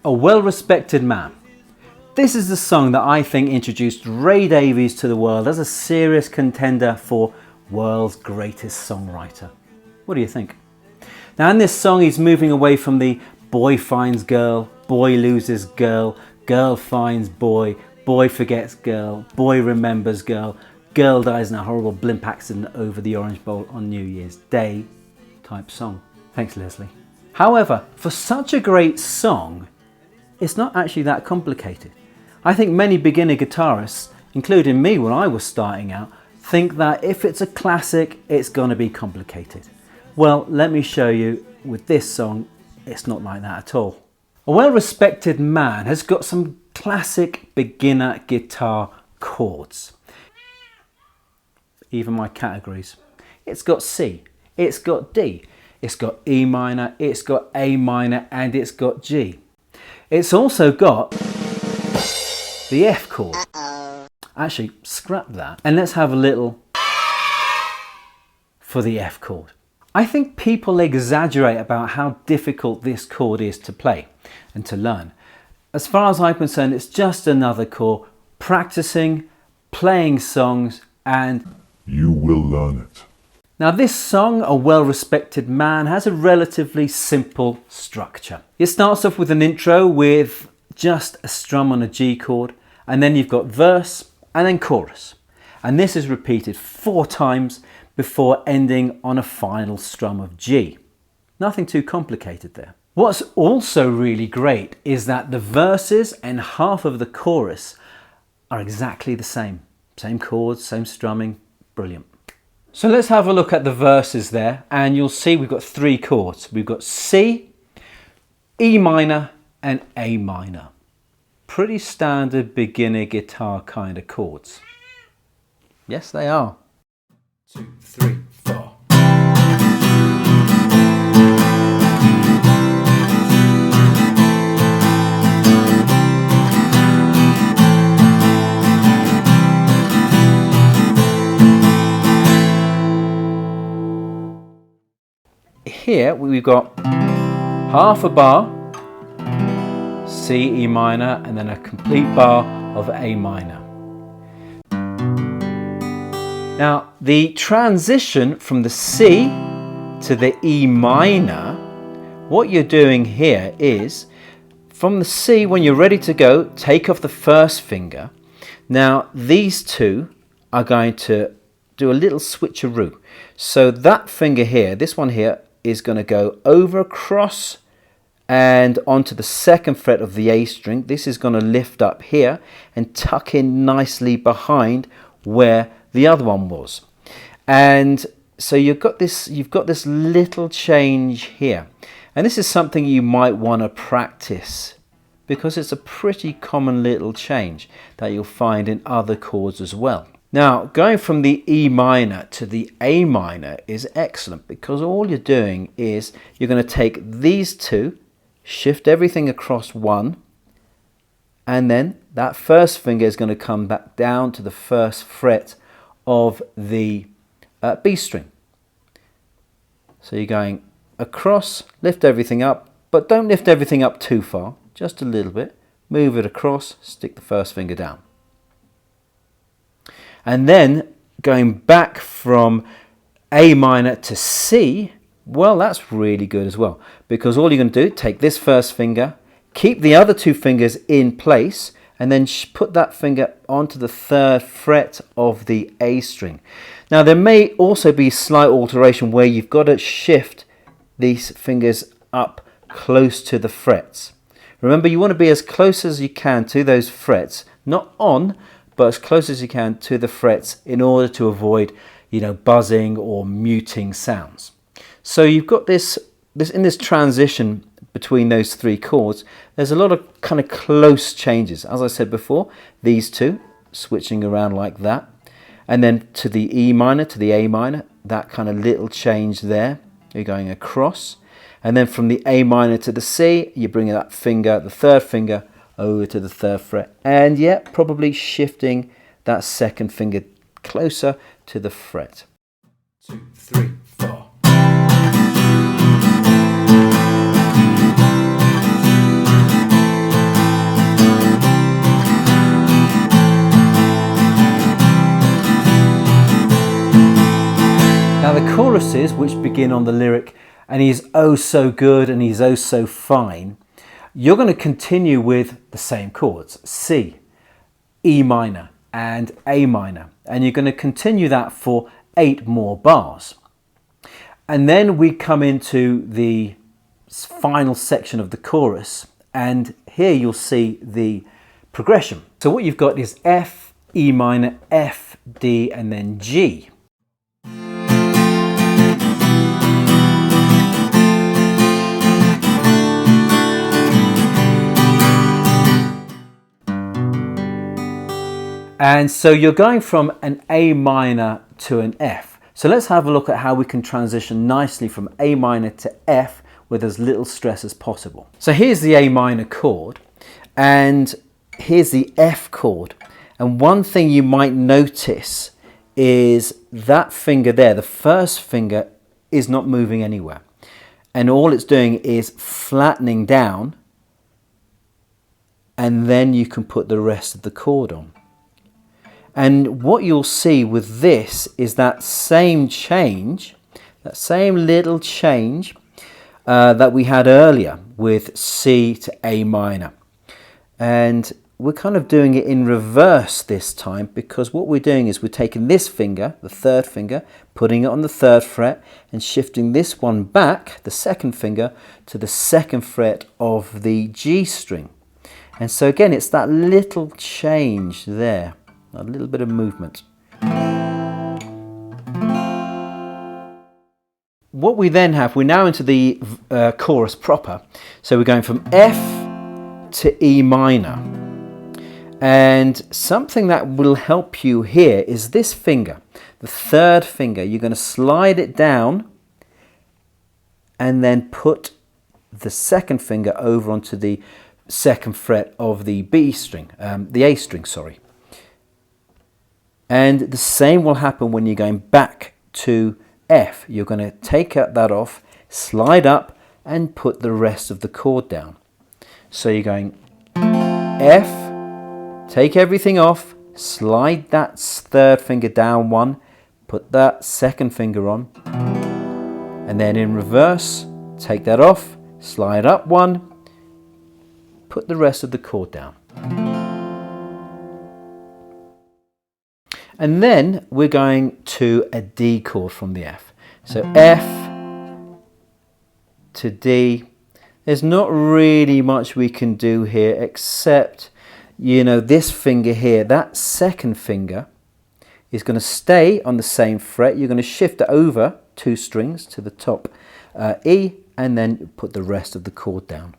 A Well-Respected Man. This is the song that I think introduced Ray Davies to the world as a serious contender for world's greatest songwriter. What do you think? Now in this song he's moving away from the boy finds girl, boy loses girl, girl finds boy, boy forgets girl, boy remembers girl, girl dies in a horrible blimp accident over the Orange Bowl on New Year's Day type song. Thanks, Leslie. However, for such a great song, it's not actually that complicated. I think many beginner guitarists, including me when I was starting out, think that if it's a classic, it's going to be complicated. Well, let me show you with this song, it's not like that at all. A Well-Respected Man has got some classic beginner guitar chords. Even my categories. It's got C, it's got D, it's got E minor, it's got A minor, and it's got G. It's also got the F chord. Actually, scrap that and let's have a little for the F chord. I think people exaggerate about how difficult this chord is to play and to learn. As far as I'm concerned, it's just another chord, practicing, playing songs, and you will learn it. Now this song, A Well-Respected Man, has a relatively simple structure. It starts off with an intro with just a strum on a G chord, and then you've got verse and then chorus. And this is repeated 4 times before ending on a final strum of G. Nothing too complicated there. What's also really great is that the verses and half of the chorus are exactly the same. Same chords, same strumming, brilliant. So let's have a look at the verses there, and you'll see we've got 3 chords. We've got C, E minor and A minor. Pretty standard beginner guitar kind of chords. Yes, they are. 2, 3, 4. Here we've got half a bar, C, E minor, and then a complete bar of A minor. Now the transition from the C to the E minor, what you're doing here is from the C, when you're ready to go, take off the first finger. Now these two are going to do a little switcheroo. So that finger here, this one here, is going to go over across and onto the 2nd fret of the A string. This is going to lift up here and tuck in nicely behind where the other one was. And so you've got this little change here. And this is something you might want to practice because it's a pretty common little change that you'll find in other chords as well. Now, going from the E minor to the A minor is excellent because all you're doing is you're going to take these two, shift everything across one, and then that first finger is going to come back down to the 1st fret of the B string. So you're going across, lift everything up, but don't lift everything up too far, just a little bit. Move it across, stick the first finger down. And then going back from A minor to C, well, that's really good as well, because all you're going to do, take this first finger, keep the other 2 fingers in place, and then put that finger onto the 3rd fret of the A string. Now there may also be slight alteration where you've got to shift these fingers up close to the frets. Remember, you want to be as close as you can to those frets, not on, but as close as you can to the frets in order to avoid, buzzing or muting sounds. So you've got this in this transition between those 3 chords, there's a lot of kind of close changes. As I said before, these two switching around like that, and then to the E minor to the A minor, that kind of little change there. You're going across, and then from the A minor to the C, you bring that finger, the 3rd finger, over to the 3rd fret, and yeah, probably shifting that 2nd finger closer to the fret. 2, 3, 4. choruses which begin on the lyric, and he's oh so good and he's oh so fine, you're going to continue with the same chords, C, E minor and A minor, and you're going to continue that for 8 more bars. And then we come into the final section of the chorus, and here you'll see the progression. So what you've got is F, E minor, F, D, and then G. And so you're going from an A minor to an F. So let's have a look at how we can transition nicely from A minor to F with as little stress as possible. So here's the A minor chord, and here's the F chord. And one thing you might notice is that finger there, the first finger, is not moving anywhere. And all it's doing is flattening down, and then you can put the rest of the chord on. And what you'll see with this is that same change, that same little change that we had earlier with C to A minor. And we're kind of doing it in reverse this time, because what we're doing is we're taking this finger, the third finger, putting it on the 3rd fret and shifting this one back, the 2nd finger, to the 2nd fret of the G string. And so again, it's that little change there. A little bit of movement. What we then have, we're now into the chorus proper. So we're going from F to E minor. And something that will help you here is this finger, the 3rd finger. You're going to slide it down and then put the 2nd finger over onto the 2nd fret of the B string, the A string, sorry. And the same will happen when you're going back to F. You're going to take that off, slide up, and put the rest of the chord down. So you're going F, take everything off, slide that 3rd finger down 1, put that 2nd finger on, and then in reverse, take that off, slide up 1, put the rest of the chord down. And then we're going to a D chord from the F. So F to D. There's not really much we can do here except, this finger here, that 2nd finger is going to stay on the same fret. You're going to shift it over 2 strings to the top E, and then put the rest of the chord down.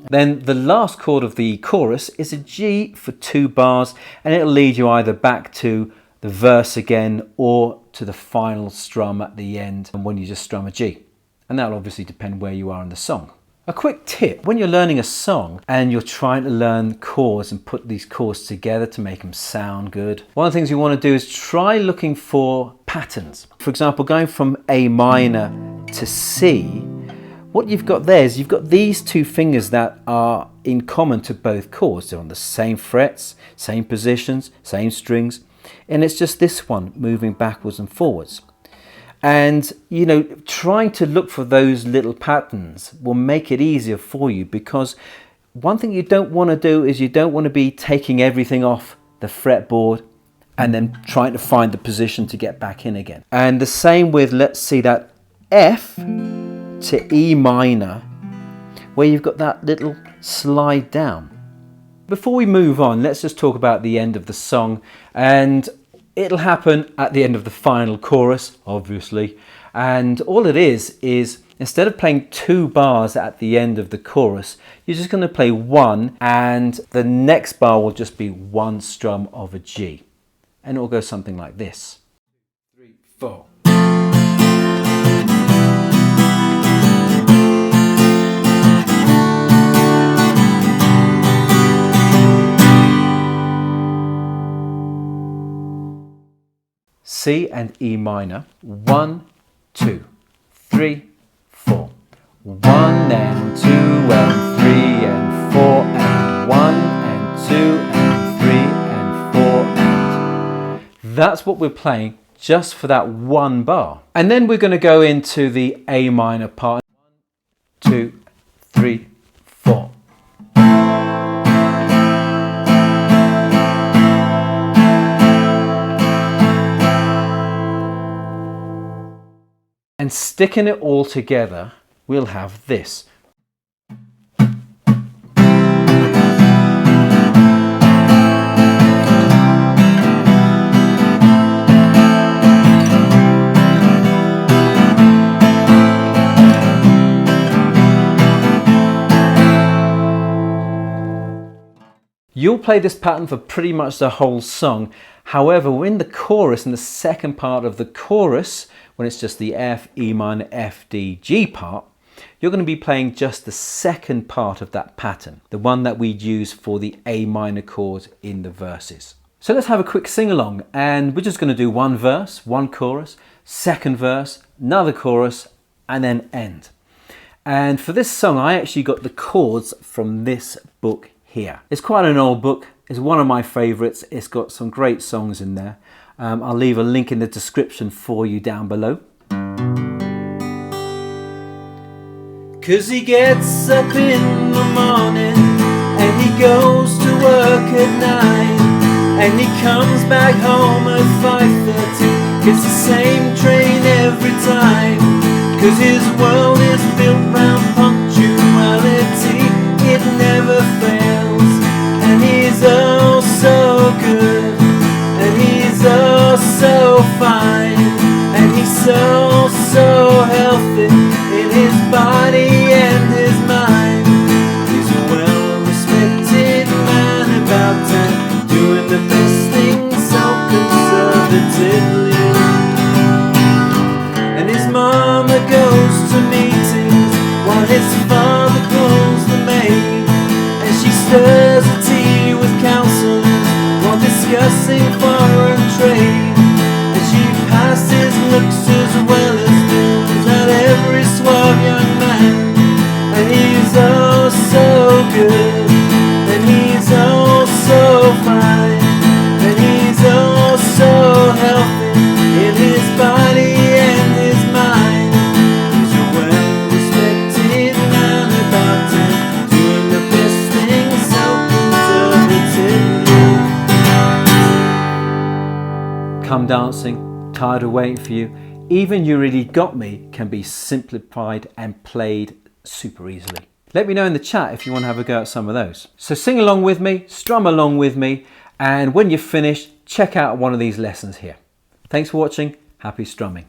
Then the last chord of the chorus is a G for 2 bars, and it'll lead you either back to the verse again or to the final strum at the end, and when you just strum a G. And that'll obviously depend where you are in the song. A quick tip, when you're learning a song and you're trying to learn chords and put these chords together to make them sound good, one of the things you want to do is try looking for patterns. For example, going from A minor to C, what you've got there is you've got these 2 fingers that are in common to both chords. They're on the same frets, same positions, same strings, and it's just this one moving backwards and forwards. And trying to look for those little patterns will make it easier for you, because one thing you don't want to do is you don't want to be taking everything off the fretboard and then trying to find the position to get back in again. And the same with, let's see, that F to E minor, where you've got that little slide down. Before we move on, let's just talk about the end of the song, and it'll happen at the end of the final chorus, obviously. And all it is instead of playing 2 bars at the end of the chorus, you're just going to play 1, and the next bar will just be 1 strum of a G, and it will go something like this. 3, 4. C and E minor, 1, 2, 3, 4. 1 and 2 and 3 and 4 and 1 and 2 and 3 and 4 That's what we're playing just for that one bar. And then we're going to go into the A minor part. 1, 2, 3, 4. And sticking it all together, we'll have this. You'll play this pattern for pretty much the whole song. However, in the chorus, in the second part of the chorus, when it's just the F, E minor, F, D, G part, you're going to be playing just the second part of that pattern, the one that we'd use for the A minor chord in the verses. So let's have a quick sing-along, and we're just going to do one verse, one chorus, second verse, another chorus, and then end. And for this song, I actually got the chords from this book here. It's quite an old book. It's one of my favorites. It's got some great songs in there. I'll leave a link in the description for you down below. 'Cause he gets up in the morning and he goes to work at 9 and he comes back home at 5:30. Gets the same train every time, 'cause his world is built round punctuality. It never fails, and he's oh so good, and he's oh so fine, and he's so healthy in his body and his mind. He's a well-respected man about town, doing the best things so conservatively. And his mama goes to meetings while his father calls the maid, and she stirs the tea with counsellors while discussing foreign trade. And she passes looks as well as bills at every suave young man. And he's oh so good, and he's oh so fine, and he's oh so healthy in his body and his mind. He's a well-respected man about town, doing the best things so conservatively. Come dancing, tired of waiting for you. Even You Really Got Me can be simplified and played super easily. Let me know in the chat if you want to have a go at some of those. So sing along with me, strum along with me, and when you're finished, check out one of these lessons here. Thanks for watching. Happy strumming.